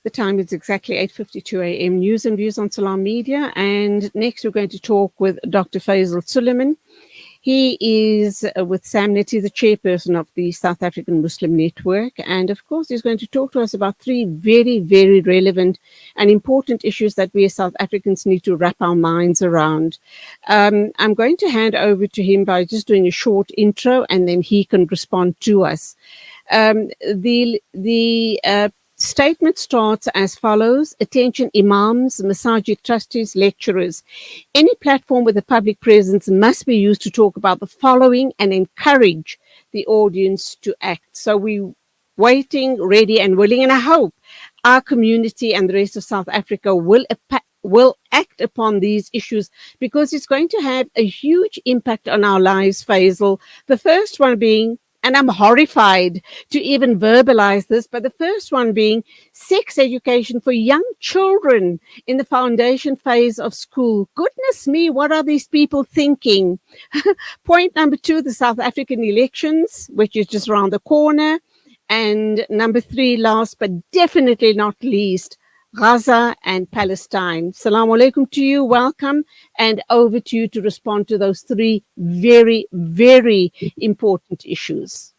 The time is exactly 8:52 a.m. News and views on Salam Media. And next we're going to talk with Dr. Faisal Suliman. He is with SAMNET. He's the chairperson of the South African Muslim Network. And of course, he's going to talk to us about three very, very relevant and important issues that we as South Africans need to wrap our minds around. I'm going to hand over to him by just doing a short intro, and then he can respond to us. The statement starts as follows. Attention imams, masajid trustees, lecturers. Any platform with a public presence must be used to talk about the following and encourage the audience to act. So we're waiting, ready and willing, and I hope our community and the rest of South Africa will act upon these issues, because it's going to have a huge impact on our lives, Faisal. The first one being, and I'm horrified to even verbalize this, but the first one being sex education for young children in the foundation phase of school. Goodness me, what are these people thinking? Point number 2, the South African elections, which is just around the corner. And number 3, last but definitely not least, Gaza and Palestine. Assalamu alaikum to you. Welcome. And over to you to respond to those three very, very important issues.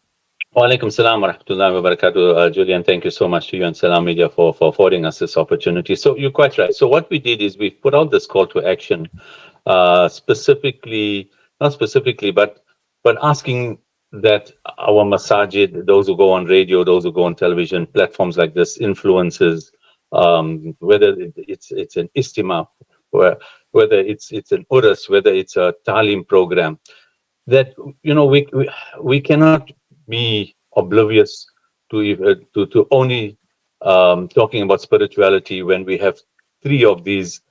Wa alaikum salam wa rahmatullahi wa barakatuh, Julian. Thank you so much to you and Salam Media for affording us this opportunity. So you're quite right. So what we did is we put out this call to action, not specifically, but asking that our masajid, those who go on radio, those who go on television, platforms like this, influences, whether it's an istima, or whether it's an urus, whether it's a talim program, that we cannot be oblivious to only talking about spirituality when we have three of these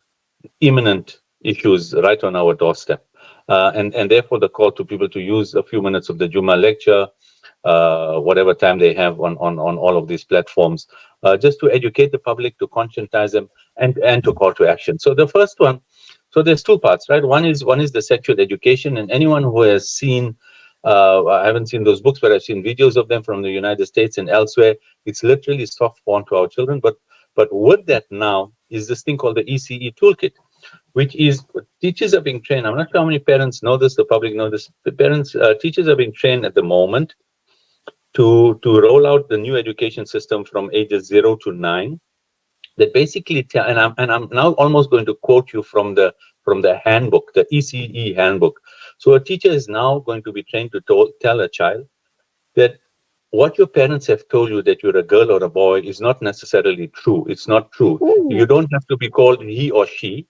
imminent issues right on our doorstep, and therefore the call to people to use a few minutes of the Jummah lecture, whatever time they have on all of these platforms, just to educate the public, to conscientize them, and to call to action. So the first one, so there's two parts, right? One is the sexual education, and anyone who has seen, I haven't seen those books, but I've seen videos of them from the United States and elsewhere. It's literally soft porn to our children, but with that now is this thing called the ECE toolkit, which is teachers are being trained. I'm not sure how many parents know this, the public know this. The parents, teachers are being trained at the moment to roll out the new education system from ages 0 to 9, that basically and I'm now almost going to quote you from the handbook, the ECE handbook. So a teacher is now going to be trained to tell a child that what your parents have told you, that you're a girl or a boy, is not necessarily true. It's not true. Ooh. You don't have to be called he or she.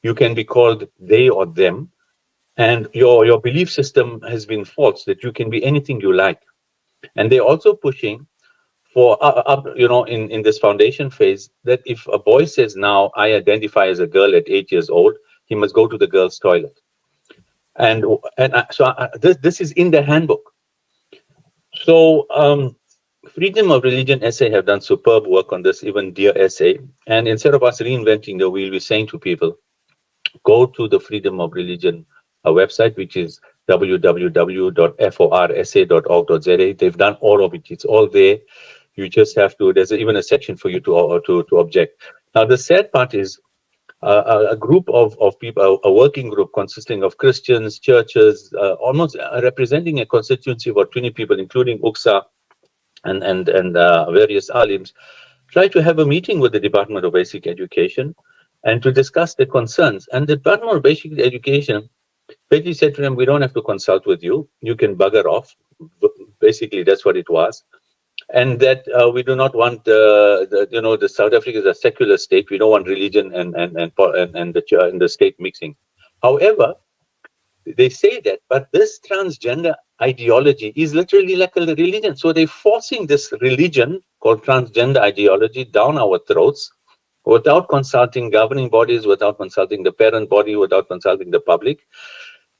You can be called they or them. And your belief system has been false, that you can be anything you like. And they're also pushing for in this foundation phase, that if a boy says now I identify as a girl at 8 years old, he must go to the girls' toilet. So this is in the handbook. So Freedom of Religion SA have done superb work on this, even Dear SA. And instead of us reinventing the wheel, we're saying to people, go to the Freedom of Religion website, which is www.forsa.org.za. They've done all of it. It's all there. You just have to, there's even a section for you to object. Now, the sad part is a group of people, a working group consisting of Christians, churches, almost representing a constituency of about 20 people, including UXA and various alims, try to have a meeting with the Department of Basic Education and to discuss their concerns. And the Department of Basic Education basically said to them, we don't have to consult with you. You can bugger off. Basically, that's what it was. And that we do not want the South Africa is a secular state. We don't want religion and the state mixing. However, they say that, but this transgender ideology is literally like a religion. So they're forcing this religion called transgender ideology down our throats without consulting governing bodies, without consulting the parent body, without consulting the public.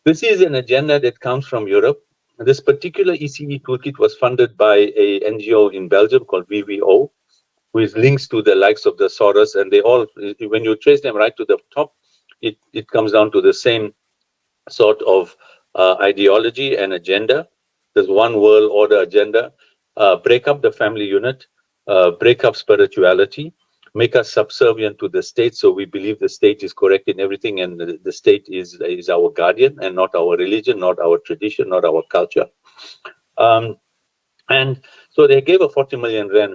This is an agenda that comes from Europe. This particular ECE toolkit was funded by a NGO in Belgium called VVO, with links to the likes of the Soros, and they all, when you trace them right to the top, it comes down to the same sort of ideology and agenda. There's one world order agenda, break up the family unit, break up spirituality, make us subservient to the state, so we believe the state is correct in everything, and the state is our guardian, and not our religion, not our tradition, not our culture. And so they gave a 40 million rand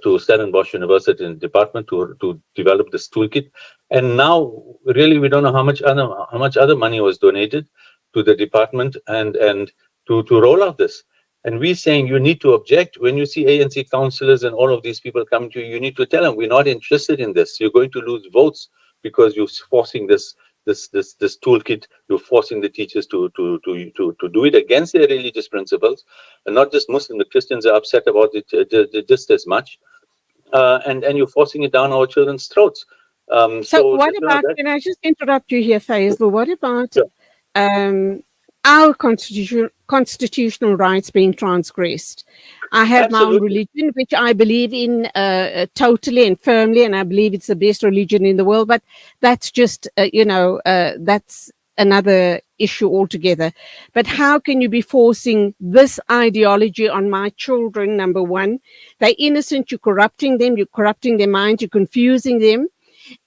to Stellenbosch University in the department to develop this toolkit. And now, really, we don't know how much other money was donated to the department and to roll out this. And we're saying you need to object. When you see ANC councillors and all of these people coming to you, you need to tell them we're not interested in this. You're going to lose votes because you're forcing this toolkit. You're forcing the teachers to do it against their religious principles, and not just Muslims. The Christians are upset about it just as much, and you're forcing it down our children's throats. So what about? Can I just interrupt you here, Faisal? What about our constitutional rights being transgressed? I have my own religion, which I believe in totally and firmly, and I believe it's the best religion in the world. But that's just, that's another issue altogether. But how can you be forcing this ideology on my children? Number one, they're innocent. You're corrupting them. You're corrupting their minds. You're confusing them.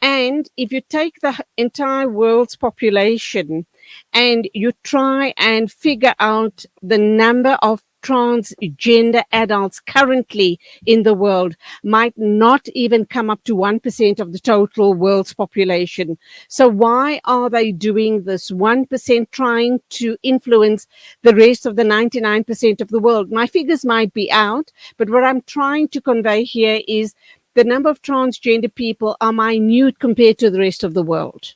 And if you take the entire world's population and you try and figure out the number of transgender adults currently in the world, might not even come up to 1% of the total world's population. So why are they doing this 1%, trying to influence the rest of the 99% of the world? My figures might be out, but what I'm trying to convey here is the number of transgender people are minute compared to the rest of the world.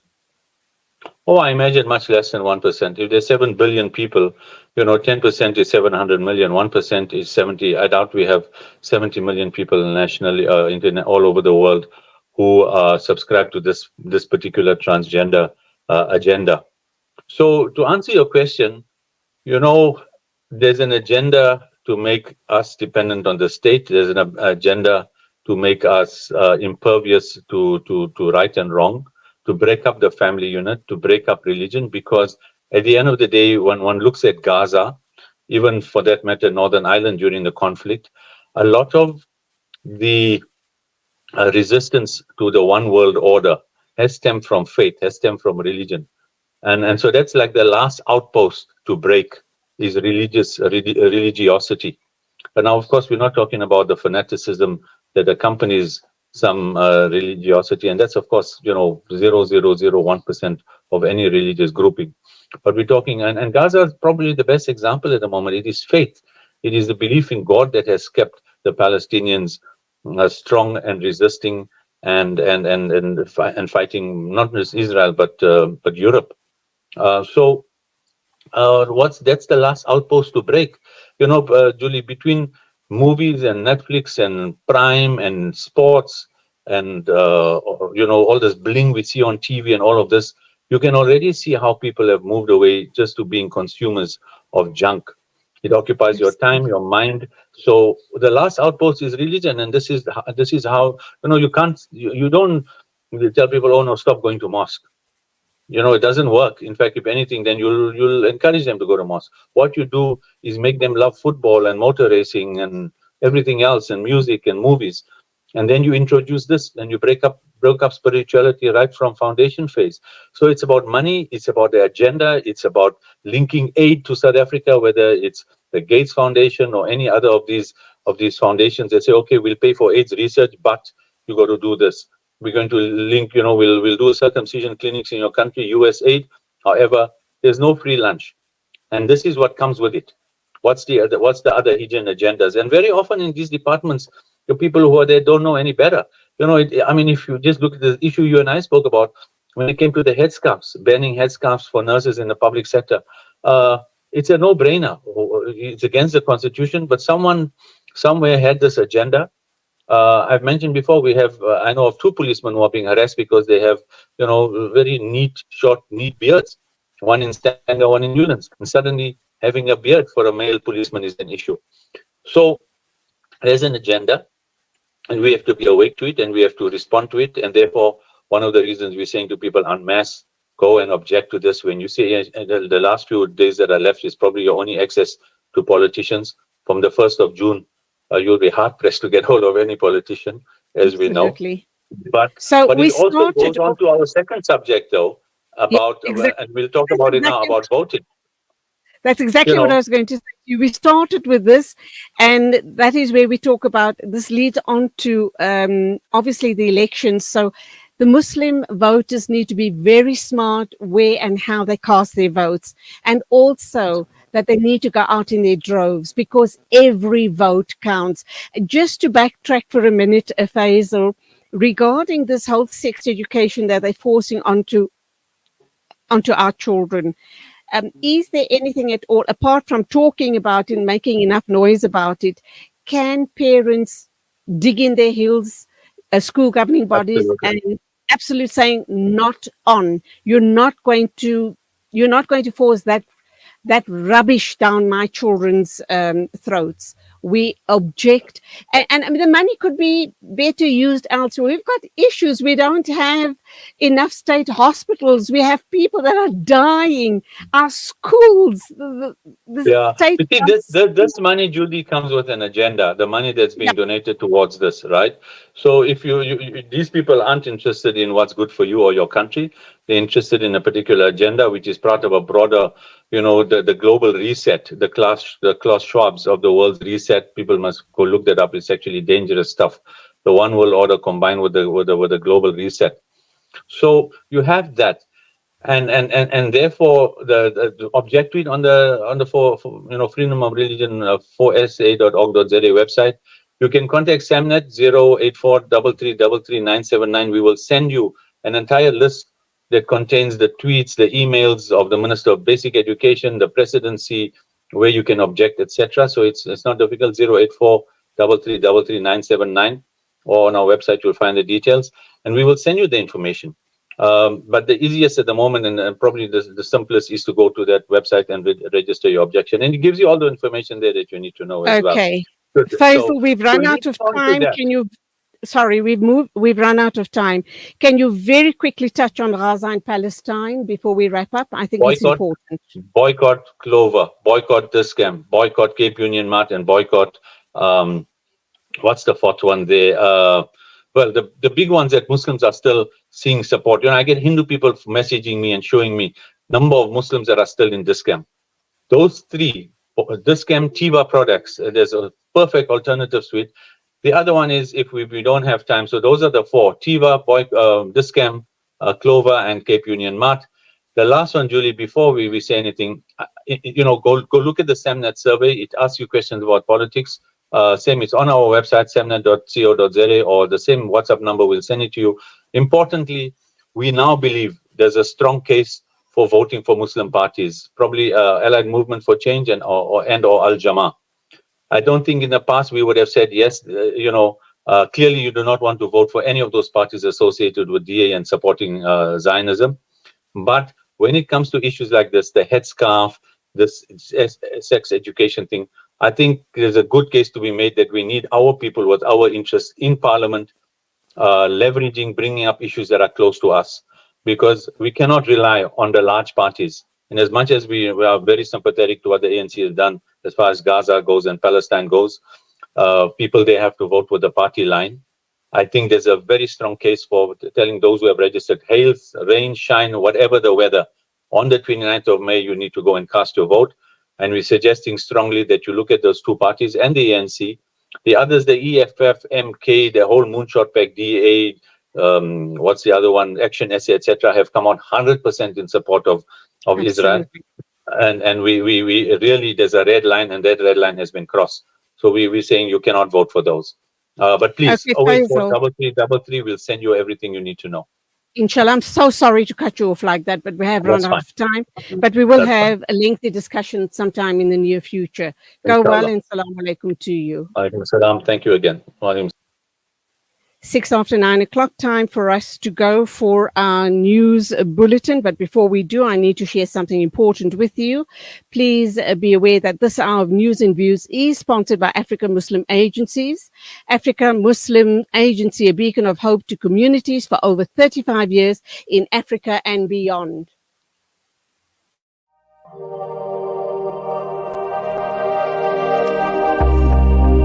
Oh, I imagine much less than 1%. If there's 7 billion people, 10% is 700 million, 1% is 70. I doubt we have 70 million people nationally, all over the world who subscribe to this particular transgender agenda. So to answer your question, there's an agenda to make us dependent on the state. There's an agenda to make us impervious to right and wrong, to break up the family unit, to break up religion, because at the end of the day, when one looks at Gaza, even for that matter, Northern Ireland during the conflict, a lot of the resistance to the one world order has stemmed from faith, has stemmed from religion. And so that's like the last outpost to break is religiosity. But now, of course, we're not talking about the fanaticism that accompanies some religiosity, and that's, of course, 0.0001% of any religious grouping. But we're talking, and Gaza is probably the best example at the moment. It is faith. It is the belief in God that has kept the Palestinians strong and resisting and fighting not just Israel but Europe. That's the last outpost to break. Julie, between movies and Netflix and Prime and sports and all this bling we see on TV and all of this, you can already see how people have moved away just to being consumers of junk. It occupies your time, your mind. So the last outpost is religion, and this is how you don't tell people, oh no, stop going to mosque. It doesn't work. In fact, if anything, then you'll encourage them to go to mosque. What you do is make them love football and motor racing and everything else and music and movies. And then you introduce this and you broke up spirituality right from foundation phase. So it's about money, it's about the agenda, it's about linking aid to South Africa, whether it's the Gates Foundation or any other of these foundations that say, okay, we'll pay for AIDS research, but you got to do this. We're going to link, we'll do circumcision clinics in your country, USAID. However, there's no free lunch. And this is what comes with it. What's the other hidden agendas? And very often in these departments, the people who are there don't know any better. If you just look at the issue you and I spoke about, when it came to the headscarves, banning headscarves for nurses in the public sector, it's a no-brainer. It's against the Constitution, but someone somewhere had this agenda. I've mentioned before, we have, I know of 2 policemen who are being harassed because they have, very neat beards, one in Stanger, one in Newlands. And suddenly having a beard for a male policeman is an issue. So there's an agenda, and we have to be awake to it, and we have to respond to it. And therefore, one of the reasons we're saying to people en masse, go and object to this. When you say the last few days that are left is probably your only access to politicians. From the 1st of June, you'll be hard-pressed to get hold of any politician. as we know. Absolutely. But So we it also started goes on off, to our second subject, though, yeah, about, exactly. and we'll talk That's about it now, exactly about voting. That's You exactly what I know, was going to say to you. We started with this, and that is where we talk about this leads on to obviously the elections. So the Muslim voters need to be very smart where and how they cast their votes, and also that they need to go out in their droves because every vote counts. Just to backtrack for a minute, Faisal, regarding this whole sex education that they're forcing onto our children. Is there anything at all, apart from talking about it and making enough noise about it, can parents dig in their heels, school governing bodies, absolutely. and absolute saying not on? You're not going to force that rubbish down my children's throats. We object. And I mean, the money could be better used elsewhere. We've got issues. We don't have enough state hospitals. We have people that are dying. Our schools, the Yeah. state. You see, this money, Julie, comes with an agenda, the money that's Yeah, being donated towards this, right? So if these people aren't interested in what's good for you or your country, they're interested in a particular agenda, which is part of a broader, the global reset, the Klaus Schwab's of the world's reset. People must go look that up. It's actually dangerous stuff. The one world order combined with the global reset. So you have that. And therefore the objective on the for freedom of religion 4sa.org.za website, you can contact SAMNET 08433333979. We will send you an entire list that contains the tweets, the emails of the Minister of Basic Education, the presidency, where you can object, etc. So it's not difficult. 08433333979, or on our website you'll find the details, and we will send you the information. But the easiest at the moment, and probably the simplest, is to go to that website and register your objection, and it gives you all the information there that you need to know as well. okay. Good. Faisal, we've So run out leading of on to time. that, Can you, sorry, we've run out of time. Can you very quickly touch on Gaza and Palestine before we wrap up? I think it's boycott, important. boycott Clover, boycott this scam, boycott Cape Union Mart, and boycott what's the fourth one there? Well, the big ones that Muslims are still seeing support. I get Hindu people messaging me and showing me number of Muslims that are still in this scam. Those three, this scam, Tiva products, there's a perfect alternative suite. The other one is, if we don't have time, so those are the four: Tiva, this scam, Clover, and Cape Union Mart. The last one, Julie, before we say anything, go look at the SAMNET survey. It asks you questions about politics. Same, it's on our website, samnet.co.za, or the same WhatsApp number, we'll send it to you. Importantly, we now believe there's a strong case for voting for Muslim parties, probably Allied Movement for Change and or Al Jama. I don't think in the past we would have said yes. Clearly you do not want to vote for any of those parties associated with DA and supporting Zionism. But when it comes to issues like this, the headscarf, this sex education thing, I think there's a good case to be made that we need our people with our interests in Parliament, leveraging, bringing up issues that are close to us, because we cannot rely on the large parties. And as much as we are very sympathetic to what the ANC has done as far as Gaza goes and Palestine goes, people, they have to vote with the party line. I think there's a very strong case for telling those who have registered, hail, rain, shine, whatever the weather, on the 29th of May, you need to go and cast your vote. And we're suggesting strongly that you look at those two parties and the ANC. The others, the EFF, MK, the whole moonshot pack, DA, what's the other one, Action SA, etc., have come out 100% in support of Israel. Absolutely. And we really, there's a red line, and that red line has been crossed. So we're saying you cannot vote for those. But please, Okay, always vote Faisal. 3333. We'll send you everything you need to know. Inshallah, I'm so sorry to cut you off like that, but we have run That's out fine. of time. But we will That's fine. have a lengthy discussion sometime in the near future. Go well, Inshallah. and salam alaikum to you. Alaikum salam. Thank you again. 6 after 9 o'clock, time for us to go for our news bulletin. But before we do, I need to share something important with you. Please be aware that this hour of News and Views is sponsored by African Muslim Agencies. Africa Muslim Agency, a beacon of hope to communities for over 35 years in Africa and beyond.